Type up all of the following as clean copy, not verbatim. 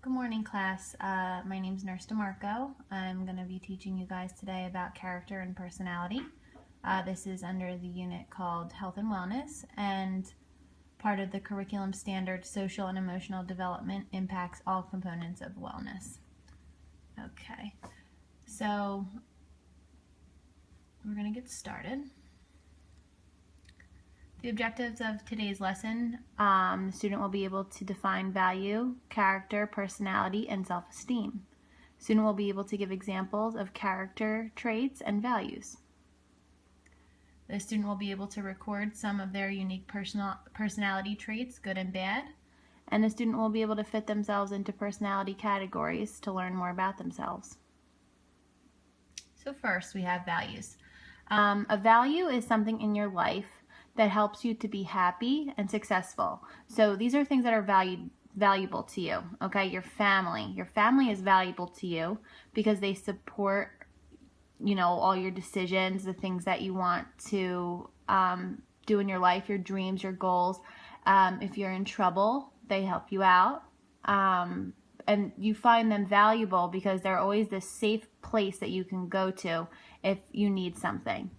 Good morning, class. My name is Nurse DeMarco. I'm going to be teaching you guys today about character and personality. This is under the unit called Health and Wellness, and part of the curriculum standard social and emotional development impacts all components of wellness. Okay, so we're going to get started. The objectives of today's lesson, the student will be able to define value, character, personality, and self-esteem. The student will be able to give examples of character traits and values. The student will be able to record some of their unique personality traits, good and bad. And the student will be able to fit themselves into personality categories to learn more about themselves. So first, we have values. A value is something in your life that helps you to be happy and successful. So these are things that are valuable to you, okay? Your family is valuable to you because they support, all your decisions, the things that you want to do in your life, your dreams, your goals. If you're in trouble, they help you out. And you find them valuable because they're always this safe place that you can go to if you need something.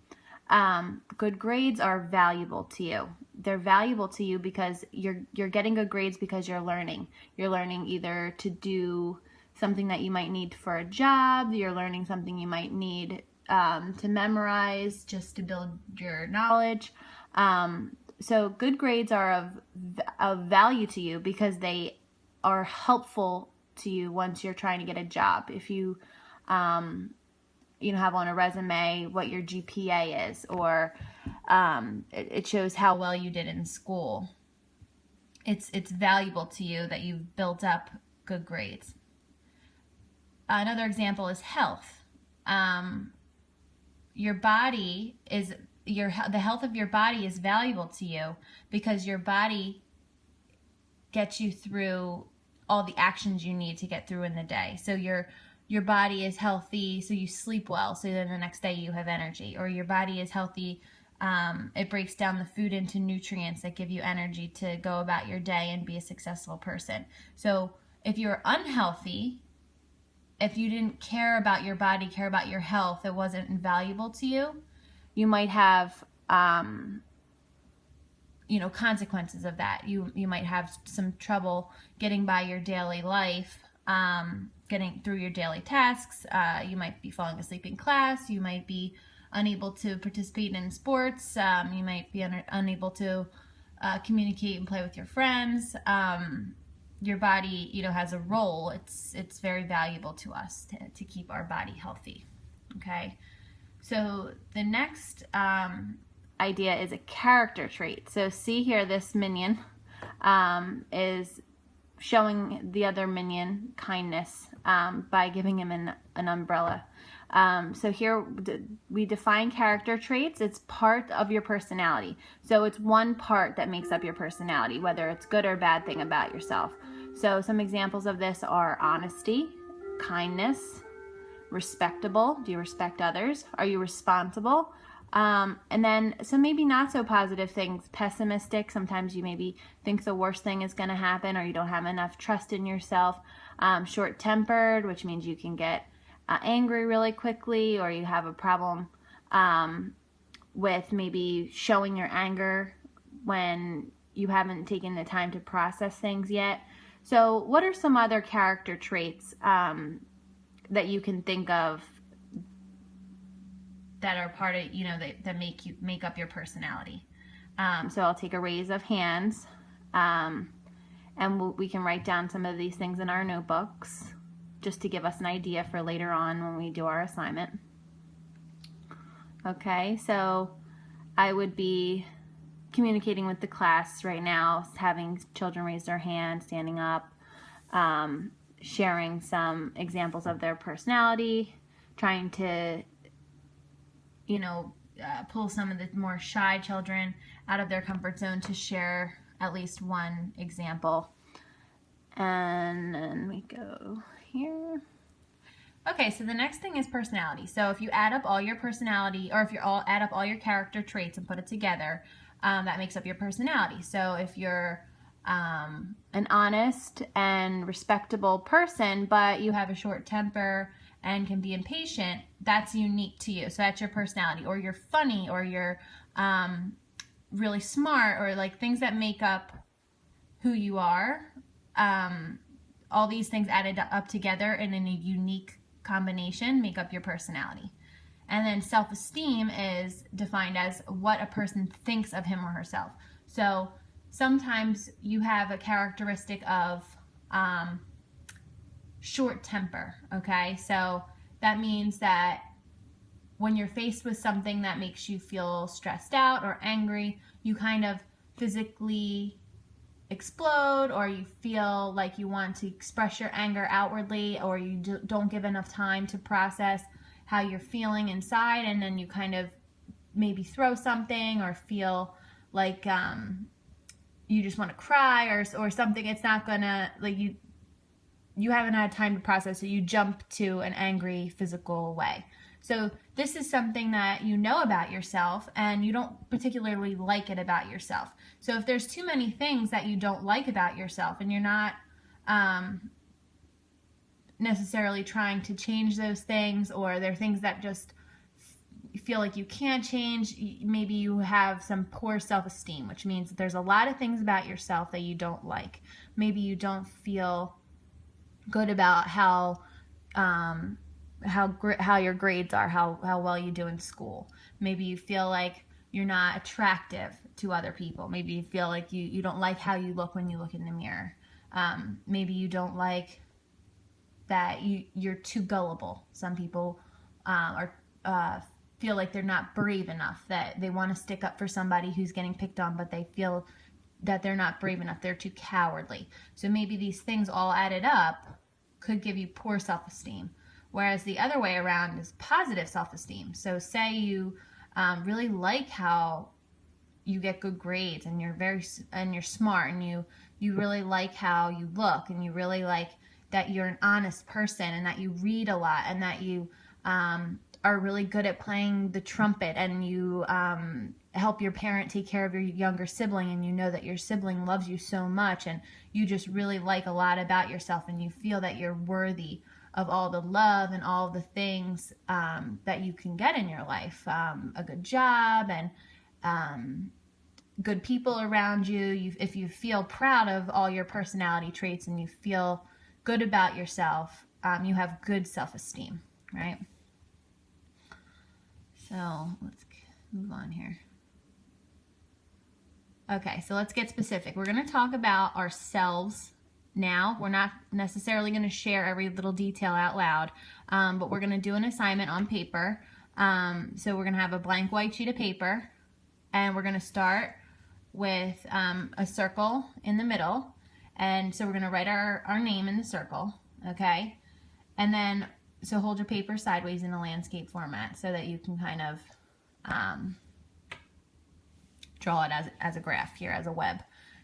Good grades are valuable to you. They're valuable to you because you're getting good grades because you're learning. You're learning either to do something that you might need for a job, you're learning something you might need to memorize just to build your knowledge. So good grades are of value to you because they are helpful to you once you're trying to get a job. If you have on a resume what your GPA is, or it shows how well you did in school. It's valuable to you that you've built up good grades. Another example is health. Your body is the health of your body is valuable to you because your body gets you through all the actions you need to get through in the day. So your body is healthy, so you sleep well, so then the next day you have energy. Or your body is healthy, it breaks down the food into nutrients that give you energy to go about your day and be a successful person. So if you're unhealthy, if you didn't care about your body, care about your health, it wasn't valuable to you, you might have consequences of that. You might have some trouble getting by your daily life, getting through your daily tasks. You might be falling asleep in class. You might be unable to participate in sports. You might be unable to communicate and play with your friends. Your body, has a role. It's very valuable to us to keep our body healthy. Okay, so the next idea is a character trait. So see here, this minion is showing the other minion kindness by giving him an umbrella. So here we define character traits. It's part of your personality. So it's one part that makes up your personality, whether it's good or bad thing about yourself. So some examples of this are honesty, kindness, respectable. Do you respect others? Are you responsible? And then some maybe not so positive things, pessimistic. Sometimes you maybe think the worst thing is going to happen, or you don't have enough trust in yourself. Short-tempered, which means you can get angry really quickly, or you have a problem with maybe showing your anger when you haven't taken the time to process things yet. So what are some other character traits that you can think of that are part of, that make up your personality? So I'll take a raise of hands, and we can write down some of these things in our notebooks just to give us an idea for later on when we do our assignment. Okay, so I would be communicating with the class right now, having children raise their hand, standing up, sharing some examples of their personality, trying to pull some of the more shy children out of their comfort zone to share at least one example. And then we go here. Okay, so the next thing is personality. So if you add up all your personality, or if you add up all your character traits and put it together, that makes up your personality. So if you're an honest and respectable person, but you have a short temper and can be impatient, that's unique to you. So that's your personality. Or you're funny, or you're really smart, or like things that make up who you are. All these things added up together and in a unique combination make up your personality. And then self-esteem is defined as what a person thinks of him or herself. So sometimes you have a characteristic of short temper, okay? So that means that when you're faced with something that makes you feel stressed out or angry, you kind of physically explode, or you feel like you want to express your anger outwardly, or you don't give enough time to process how you're feeling inside, and then you kind of maybe throw something or feel like you just want to cry or something. It's not gonna, like, you haven't had time to process it. You jump to an angry physical way. So this is something that you know about yourself and you don't particularly like it about yourself. So if there's too many things that you don't like about yourself and you're not necessarily trying to change those things, or they're things that just feel like you can't change, maybe you have some poor self-esteem, which means that there's a lot of things about yourself that you don't like. Maybe you don't feel good about how your grades are, how well you do in school. Maybe you feel like you're not attractive to other people. Maybe you feel like you don't like how you look when you look in the mirror. Maybe you don't like that you're too gullible. Some people feel like they're not brave enough, that they want to stick up for somebody who's getting picked on, but they feel that they're not brave enough. They're too cowardly. So maybe these things all added up could give you poor self-esteem. Whereas the other way around is positive self-esteem. So say you really like how you get good grades, and you're smart, and you really like how you look, and you really like that you're an honest person, and that you read a lot, and that you are really good at playing the trumpet, and you help your parent take care of your younger sibling, and you know that your sibling loves you so much, and you just really like a lot about yourself, and you feel that you're worthy of all the love and all the things that you can get in your life, a good job and good people around you. If you feel proud of all your personality traits and you feel good about yourself, you have good self-esteem, right? So let's move on here. Okay, so let's get specific. We're going to talk about ourselves now. We're not necessarily going to share every little detail out loud, but we're going to do an assignment on paper. So we're going to have a blank white sheet of paper, and we're going to start with a circle in the middle. And so we're going to write our name in the circle, okay? And then, so hold your paper sideways in a landscape format so that you can kind of draw it as a graph here, as a web.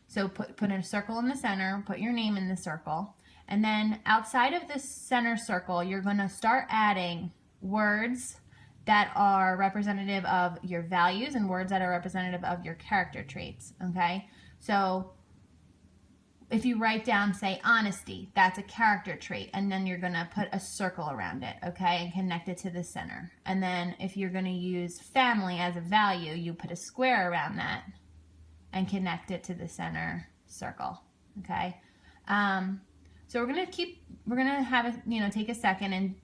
So put in a circle in the center, put your name in the circle, and then outside of this center circle, you're going to start adding words that are representative of your values and words that are representative of your character traits, okay? So if you write down, say, honesty, that's a character trait, and then you're going to put a circle around it, okay, and connect it to the center. And then if you're going to use family as a value, you put a square around that and connect it to the center circle, okay? So we're going to have, take a second and